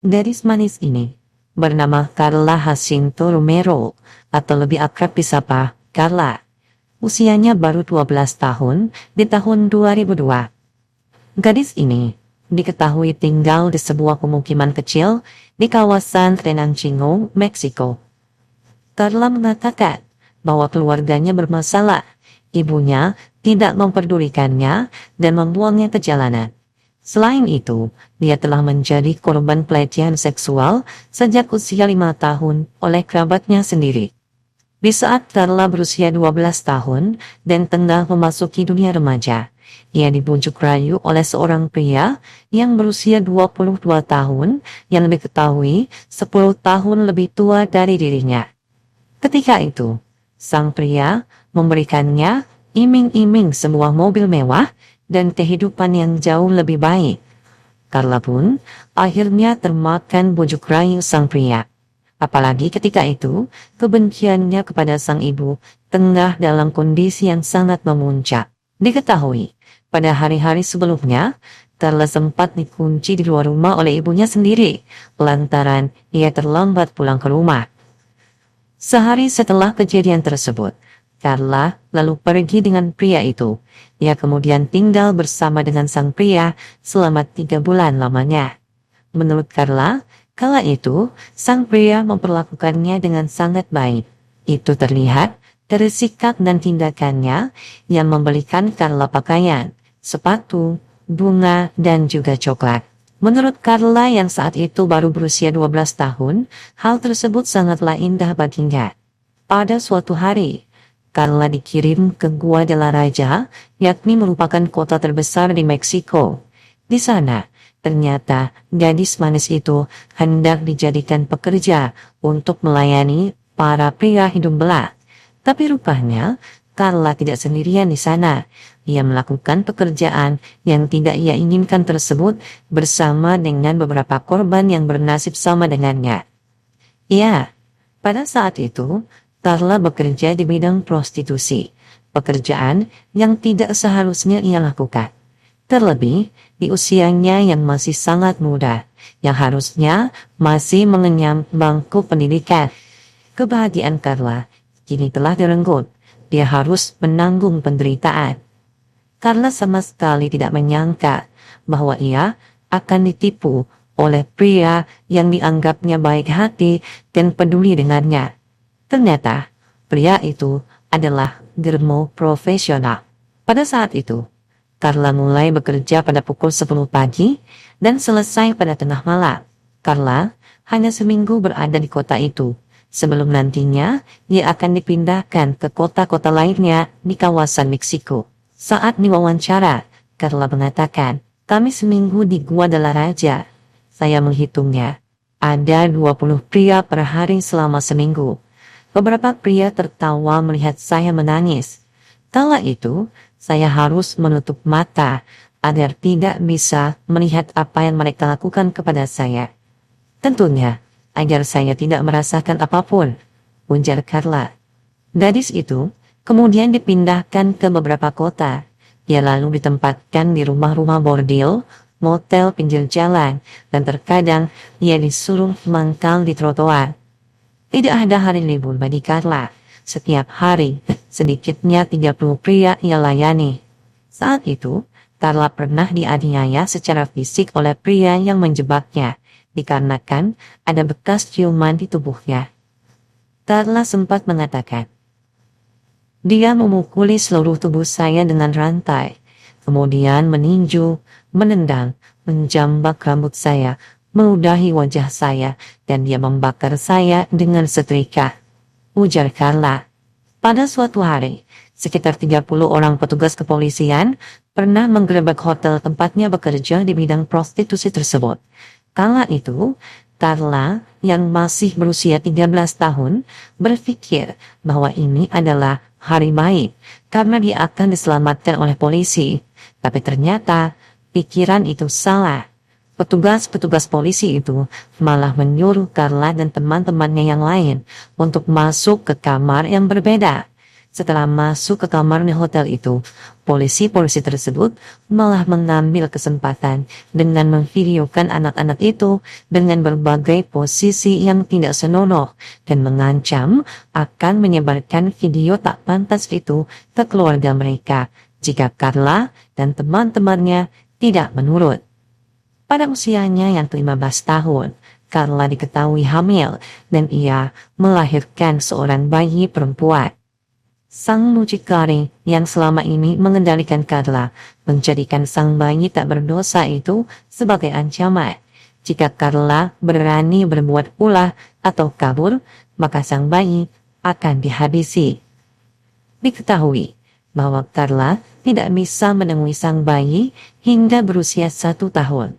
Gadis manis ini bernama Carla Jacinto Romero atau lebih akrab disapa Carla. Usianya baru 12 tahun di tahun 2002. Gadis ini diketahui tinggal di sebuah pemukiman kecil di kawasan Tenancingo, Meksiko. Carla mengatakan bahwa keluarganya bermasalah. Ibunya tidak memperdulikannya dan membuangnya ke jalanan. Selain itu, dia telah menjadi korban pelecehan seksual sejak usia 5 tahun oleh kerabatnya sendiri. Di saat Carla berusia 12 tahun dan tengah memasuki dunia remaja, ia dibujuk rayu oleh seorang pria yang berusia 22 tahun yang diketahui 10 tahun lebih tua dari dirinya. Ketika itu, sang pria memberikannya iming-iming sebuah mobil mewah dan kehidupan yang jauh lebih baik. Carla pun akhirnya termakan bujuk rayu sang pria. Apalagi ketika itu, kebenciannya kepada sang ibu tengah dalam kondisi yang sangat memuncak. Diketahui, pada hari-hari sebelumnya, Carla sempat dikunci di luar rumah oleh ibunya sendiri, lantaran ia terlambat pulang ke rumah. Sehari setelah kejadian tersebut, Carla lalu pergi dengan pria itu. Ia kemudian tinggal bersama dengan sang pria selama 3 bulan lamanya. Menurut Carla, kala itu sang pria memperlakukannya dengan sangat baik. Itu terlihat dari sikap dan tindakannya yang membelikan Carla pakaian, sepatu, bunga, dan juga coklat. Menurut Carla yang saat itu baru berusia 12 tahun, hal tersebut sangatlah indah baginya. Pada suatu hari, Carla dikirim ke Gua de la Raja, yakni merupakan kota terbesar di Meksiko. Di sana, ternyata gadis manis itu hendak dijadikan pekerja untuk melayani para pria hidung belah. Tapi rupanya, Carla tidak sendirian di sana. Ia melakukan pekerjaan yang tidak ia inginkan tersebut bersama dengan beberapa korban yang bernasib sama dengannya. Ya, pada saat itu, Carla bekerja di bidang prostitusi, pekerjaan yang tidak seharusnya ia lakukan. Terlebih, di usianya yang masih sangat muda, yang harusnya masih mengenyam bangku pendidikan. Kebahagiaan Carla kini telah direnggut, dia harus menanggung penderitaan. Carla sama sekali tidak menyangka bahwa ia akan ditipu oleh pria yang dianggapnya baik hati dan peduli dengannya. Ternyata, pria itu adalah germo profesional. Pada saat itu, Carla mulai bekerja pada pukul 10 pagi dan selesai pada tengah malam. Carla hanya seminggu berada di kota itu, sebelum nantinya ia akan dipindahkan ke kota-kota lainnya di kawasan Meksiko. Saat diwawancara, Carla mengatakan, "Kami seminggu di Gua de la Raja. Saya menghitungnya. Ada 20 pria per hari selama seminggu. Beberapa pria tertawa melihat saya menangis. Kala itu, saya harus menutup mata agar tidak bisa melihat apa yang mereka lakukan kepada saya. Tentunya, agar saya tidak merasakan apapun," ujar Carla. Gadis itu kemudian dipindahkan ke beberapa kota. Ia lalu ditempatkan di rumah-rumah bordil, motel pinggir jalan, dan terkadang ia disuruh mangkal di trotoar. Tidak ada hari libur bagi Carla. Setiap hari, sedikitnya 30 pria ia layani. Saat itu, Carla pernah dianiaya secara fisik oleh pria yang menjebaknya, dikarenakan ada bekas ciuman di tubuhnya. Carla sempat mengatakan, "Dia memukuli seluruh tubuh saya dengan rantai, kemudian meninju, menendang, menjambak rambut saya, meludahi wajah saya, dan dia membakar saya dengan setrika," ujar Carla. Pada suatu hari, sekitar 30 orang petugas kepolisian pernah menggerebek hotel tempatnya bekerja di bidang prostitusi tersebut. Kala itu, Carla yang masih berusia 13 tahun berpikir bahwa ini adalah hari baik karena dia akan diselamatkan oleh polisi. Tapi ternyata pikiran itu salah. Petugas-petugas polisi itu malah menyuruh Carla dan teman-temannya yang lain untuk masuk ke kamar yang berbeda. Setelah masuk ke kamarnya hotel itu, polisi-polisi tersebut malah mengambil kesempatan dengan memvideokan anak-anak itu dengan berbagai posisi yang tidak senonoh dan mengancam akan menyebarkan video tak pantas itu ke keluarga mereka jika Carla dan teman-temannya tidak menurut. Pada usianya yang ke-15 tahun, Carla diketahui hamil dan ia melahirkan seorang bayi perempuan. Sang mucikari yang selama ini mengendalikan Carla menjadikan sang bayi tak berdosa itu sebagai ancaman. Jika Carla berani berbuat ulah atau kabur, maka sang bayi akan dihabisi. Diketahui bahwa Carla tidak bisa menemui sang bayi hingga berusia 1 tahun.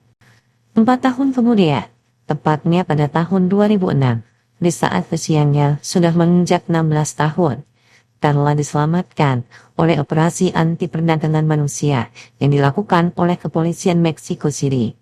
4 tahun kemudian, tepatnya pada tahun 2006, di saat usianya sudah menginjak 16 tahun, Carla diselamatkan oleh operasi anti perdagangan manusia yang dilakukan oleh kepolisian Meksiko City.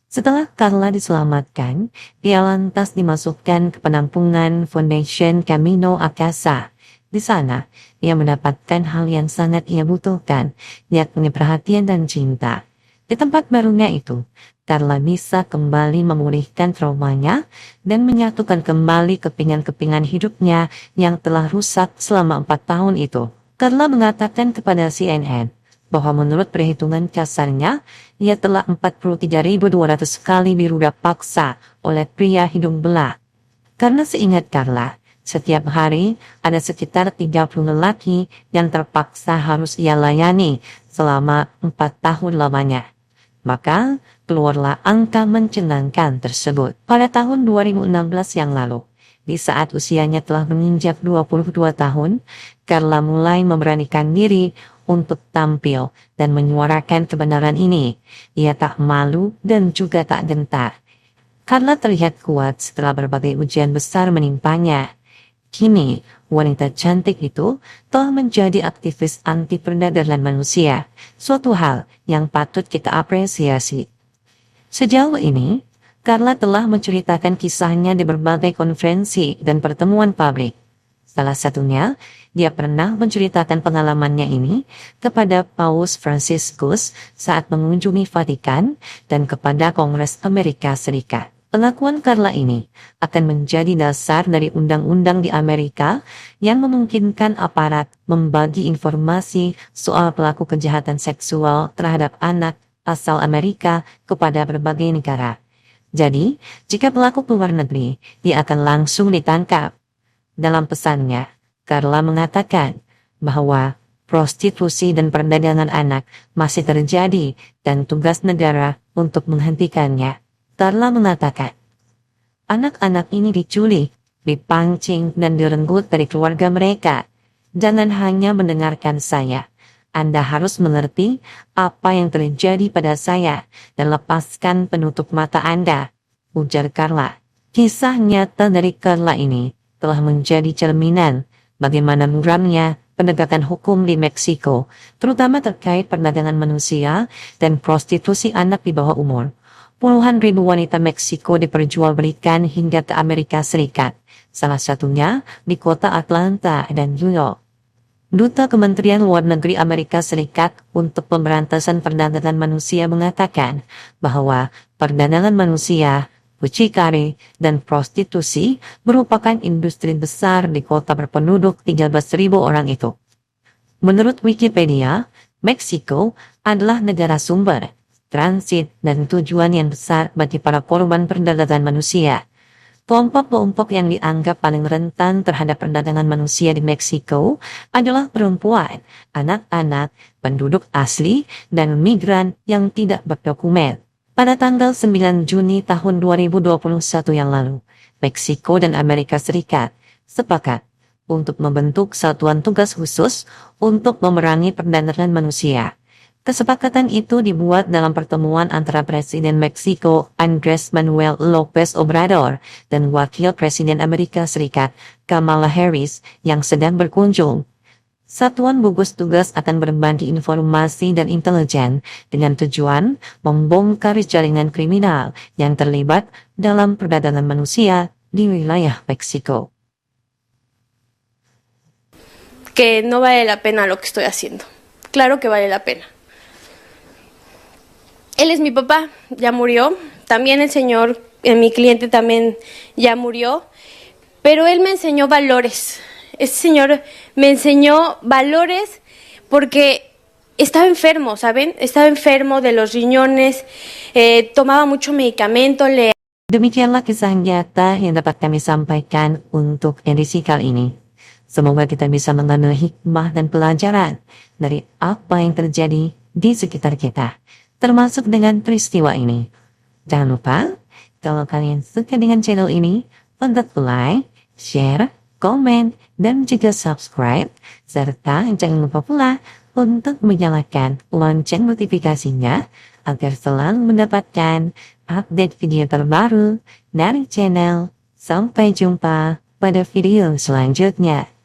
Setelah Carla diselamatkan, dia lantas dimasukkan ke penampungan Foundation Camino a Casa. Di sana, ia mendapatkan hal yang sangat ia butuhkan, yakni perhatian dan cinta. Di tempat barunya itu, Carla bisa kembali memulihkan traumanya dan menyatukan kembali kepingan-kepingan hidupnya yang telah rusak selama 4 tahun itu. Carla mengatakan kepada CNN bahwa menurut perhitungan kasarnya, ia telah 43.200 kali dirudak paksa oleh pria hidung belah. Karena seingat Carla, setiap hari ada sekitar 30 lelaki yang terpaksa harus ia layani selama 4 tahun lamanya. Maka keluarlah angka mencengangkan tersebut. Pada tahun 2016 yang lalu, di saat usianya telah menginjak 22 tahun, Carla mulai memberanikan diri untuk tampil dan menyuarakan kebenaran ini. Ia tak malu dan juga tak gentar. Carla terlihat kuat setelah berbagai ujian besar menimpanya. Kini, wanita cantik itu telah menjadi aktivis anti perdagangan manusia, suatu hal yang patut kita apresiasi. Sejauh ini, Carla telah menceritakan kisahnya di berbagai konferensi dan pertemuan publik. Salah satunya, dia pernah menceritakan pengalamannya ini kepada Paus Franciscus saat mengunjungi Vatikan dan kepada Kongres Amerika Serikat. Pengakuan Carla ini akan menjadi dasar dari undang-undang di Amerika yang memungkinkan aparat membagi informasi soal pelaku kejahatan seksual terhadap anak asal Amerika kepada berbagai negara. Jadi, jika pelaku keluar negeri, dia akan langsung ditangkap. Dalam pesannya, Carla mengatakan bahwa prostitusi dan perdagangan anak masih terjadi dan tugas negara untuk menghentikannya. Carla mengatakan, anak-anak ini diculik, dipancing, dan direnggut dari keluarga mereka. Jangan hanya mendengarkan saya. Anda harus mengerti apa yang terjadi pada saya dan lepaskan penutup mata Anda, ujar Carla. Kisah nyata dari Carla ini telah menjadi cerminan bagaimana muramnya penegakan hukum di Meksiko, terutama terkait perdagangan manusia dan prostitusi anak di bawah umur. Puluhan ribu wanita Meksiko diperjualbelikan hingga ke Amerika Serikat, salah satunya di kota Atlanta dan New York. Duta Kementerian Luar Negeri Amerika Serikat untuk Pemberantasan Perdagangan Manusia mengatakan bahwa perdagangan manusia, mucikari, dan prostitusi merupakan industri besar di kota berpenduduk 13.000 orang itu. Menurut Wikipedia, Meksiko adalah negara sumber, transit, dan tujuan yang besar bagi para korban perdagangan manusia. Kelompok-kelompok yang dianggap paling rentan terhadap perdagangan manusia di Meksiko adalah perempuan, anak-anak, penduduk asli, dan migran yang tidak berdokumen. Pada tanggal 9 Juni tahun 2021 yang lalu, Meksiko dan Amerika Serikat sepakat untuk membentuk satuan tugas khusus untuk memerangi perdagangan manusia. Kesepakatan itu dibuat dalam pertemuan antara Presiden Meksiko Andrés Manuel López Obrador dan Wakil Presiden Amerika Serikat Kamala Harris yang sedang berkunjung. Satuan gugus tugas akan berbagi informasi dan intelijen dengan tujuan membongkar jaringan kriminal yang terlibat dalam perdagangan manusia di wilayah Meksiko. que no vale la pena lo que estoy haciendo. Claro que vale la pena. Él es mi papá, ya murió. También el señor, mi cliente también ya murió. Pero él me enseñó valores. Ese señor me enseñó valores porque estaba enfermo, ¿saben? Estaba enfermo de los riñones, tomaba mucho medicamento, Demikianlah kisah nyata yang dapat kami sampaikan untuk edisi kali ini. Semoga kita bisa mengambil hikmah dan pelajaran dari apa yang terjadi di sekitar kita, termasuk dengan peristiwa ini. Jangan lupa, kalau kalian suka dengan channel ini, untuk like, share, komen, dan juga subscribe, serta jangan lupa pula untuk menyalakan lonceng notifikasinya agar selalu mendapatkan update video terbaru dari channel. Sampai jumpa pada video selanjutnya.